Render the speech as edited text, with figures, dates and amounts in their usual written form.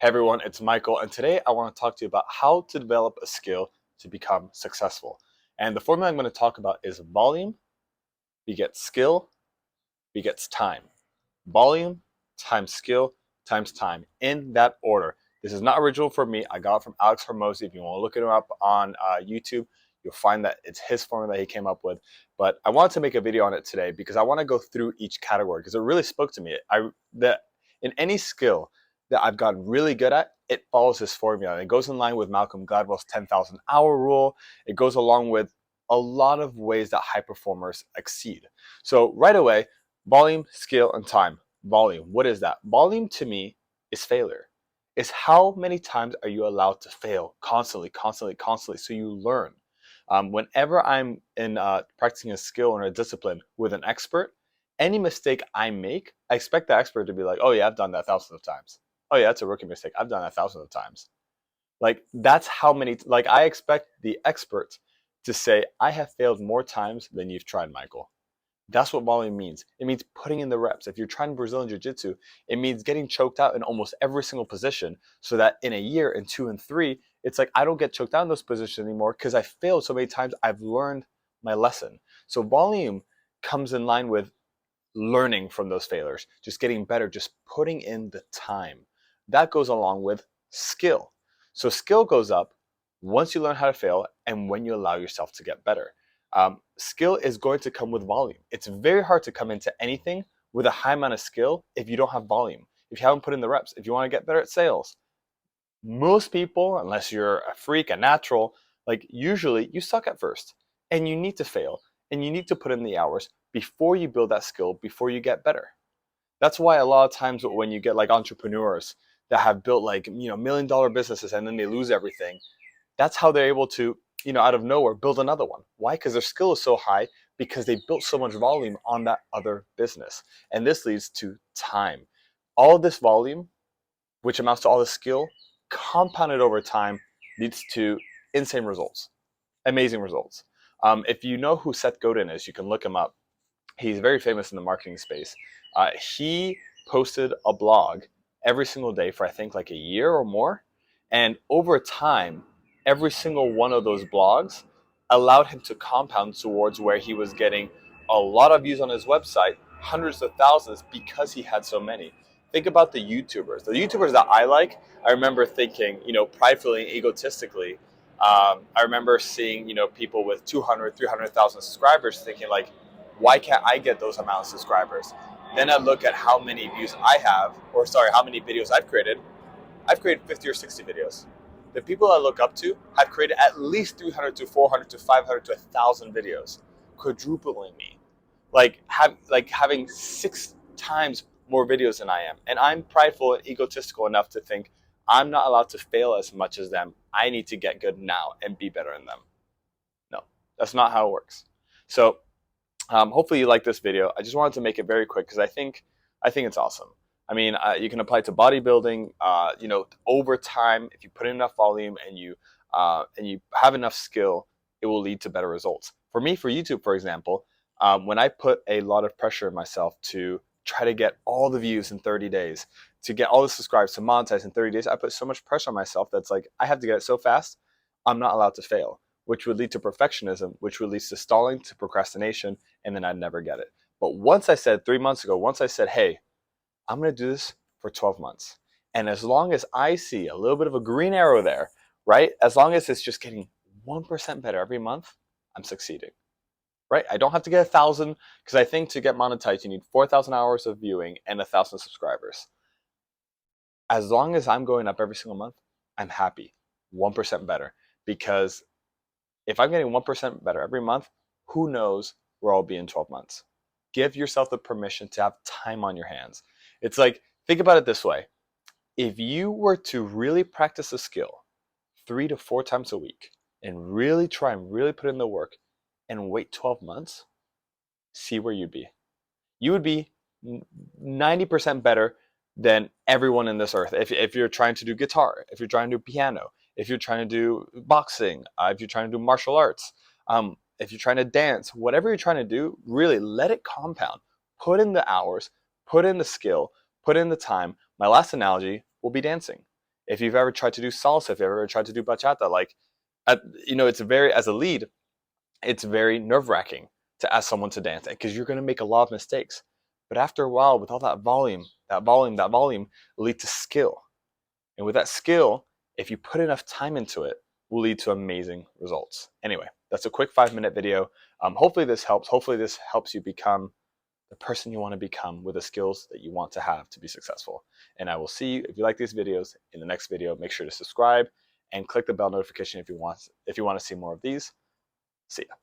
Hey everyone, it's Michael, and today I want to talk to you about how to develop a skill to become successful. And the formula I'm going to talk about is volume begets skill begets time. Volume times skill times time, in that order. This is not original for me. I got it from Alex Hormozi. If you want to look it up on YouTube, you'll find that it's his formula that he came up with. But I wanted to make a video on it today because I want to go through each category because it really spoke to me. That in any skill that I've gotten really good at, it follows this formula. And it goes in line with Malcolm Gladwell's 10,000 hour rule. It goes along with a lot of ways that high performers exceed. So right away, volume, skill, and time. Volume, what is that? Volume to me is failure. It's how many times are you allowed to fail constantly, constantly, constantly, so you learn. Whenever I'm in practicing a skill or a discipline with an expert, any mistake I make, I expect the expert to be like, oh yeah, I've done that thousands of times. Oh yeah, that's a rookie mistake. I've done that thousands of times. Like that's how many, like I expect the expert to say, I have failed more times than you've tried, Michael. That's what volume means. It means putting in the reps. If you're trying Brazilian Jiu-Jitsu, it means getting choked out in almost every single position so that in a year, in 2 and 3, it's like I don't get choked out in those positions anymore because I failed so many times. I've learned my lesson. So volume comes in line with learning from those failures, just getting better, just putting in the time. That goes along with skill. So skill goes up once you learn how to fail and when you allow yourself to get better. Skill is going to come with volume. It's very hard to come into anything with a high amount of skill if you don't have volume, if you haven't put in the reps, if you want to get better at sales. Most people, unless you're a freak, a natural, like usually you suck at first and you need to fail and you need to put in the hours before you build that skill, before you get better. That's why a lot of times when you get like entrepreneurs that have built like, $1 million businesses and then they lose everything, that's how they're able to, out of nowhere build another one. Why? Because their skill is so high because they built so much volume on that other business. And this leads to time. All this volume, which amounts to all the skill, compounded over time, leads to insane results, amazing results. If you know who Seth Godin is, you can look him up. He's very famous in the marketing space. He posted a blog every single day for I think like a year or more. And over time, every single one of those blogs allowed him to compound towards where he was getting a lot of views on his website, hundreds of thousands, because he had so many. Think about the YouTubers. The YouTubers that I like, I remember thinking, pridefully and egotistically, I remember seeing, people with 200, 300,000 subscribers thinking like, why can't I get those amount of subscribers? Then I look at how many views I have, or sorry, how many videos I've created. I've created 50 or 60 videos. The people I look up to have created at least 300 to 400 to 500 to 1,000 videos, quadrupling me. Like having 6 times more videos than I am. And I'm prideful and egotistical enough to think I'm not allowed to fail as much as them. I need to get good now and be better than them. No, that's not how it works. So hopefully you like this video. I just wanted to make it very quick because I think it's awesome. I mean, you can apply it to bodybuilding. Over time, if you put in enough volume and you have enough skill, it will lead to better results. For me, for YouTube, for example, when I put a lot of pressure on myself to try to get all the views in 30 days, to get all the subscribers, to monetize in 30 days, I put so much pressure on myself that's like I have to get it so fast. I'm not allowed to fail, which would lead to perfectionism, which would lead to stalling, to procrastination, and then I'd never get it. But once I said 3 months ago, once I said, hey, I'm going to do this for 12 months. And as long as I see a little bit of a green arrow there, right? As long as it's just getting 1% better every month, I'm succeeding, right? I don't have to get 1,000 because I think to get monetized, you need 4,000 hours of viewing and 1,000 subscribers. As long as I'm going up every single month, I'm happy. 1% better. Because if I'm getting 1% better every month, who knows where I'll be in 12 months. Give yourself the permission to have time on your hands. It's like, think about it this way. If you were to really practice a skill 3 to 4 times a week and really try and really put in the work and wait 12 months, see where you'd be. You would be 90% better than everyone in this earth. If you're trying to do guitar, if you're trying to do piano, if you're trying to do boxing, if you're trying to do martial arts, if you're trying to dance, whatever you're trying to do, really let it compound. Put in the hours, put in the skill, put in the time. My last analogy will be dancing. If you've ever tried to do salsa, if you've ever tried to do bachata, like, it's very, as a lead, it's very nerve-wracking to ask someone to dance because you're going to make a lot of mistakes. But after a while, with all that volume, will lead to skill. And with that skill, if you put enough time into it, will lead to amazing results. Anyway, that's a quick 5-minute video. Hopefully this helps. Hopefully this helps you become the person you want to become with the skills that you want to have to be successful. And I will see you, if you like these videos, in the next video. Make sure to subscribe and click the bell notification if you want to see more of these. See ya.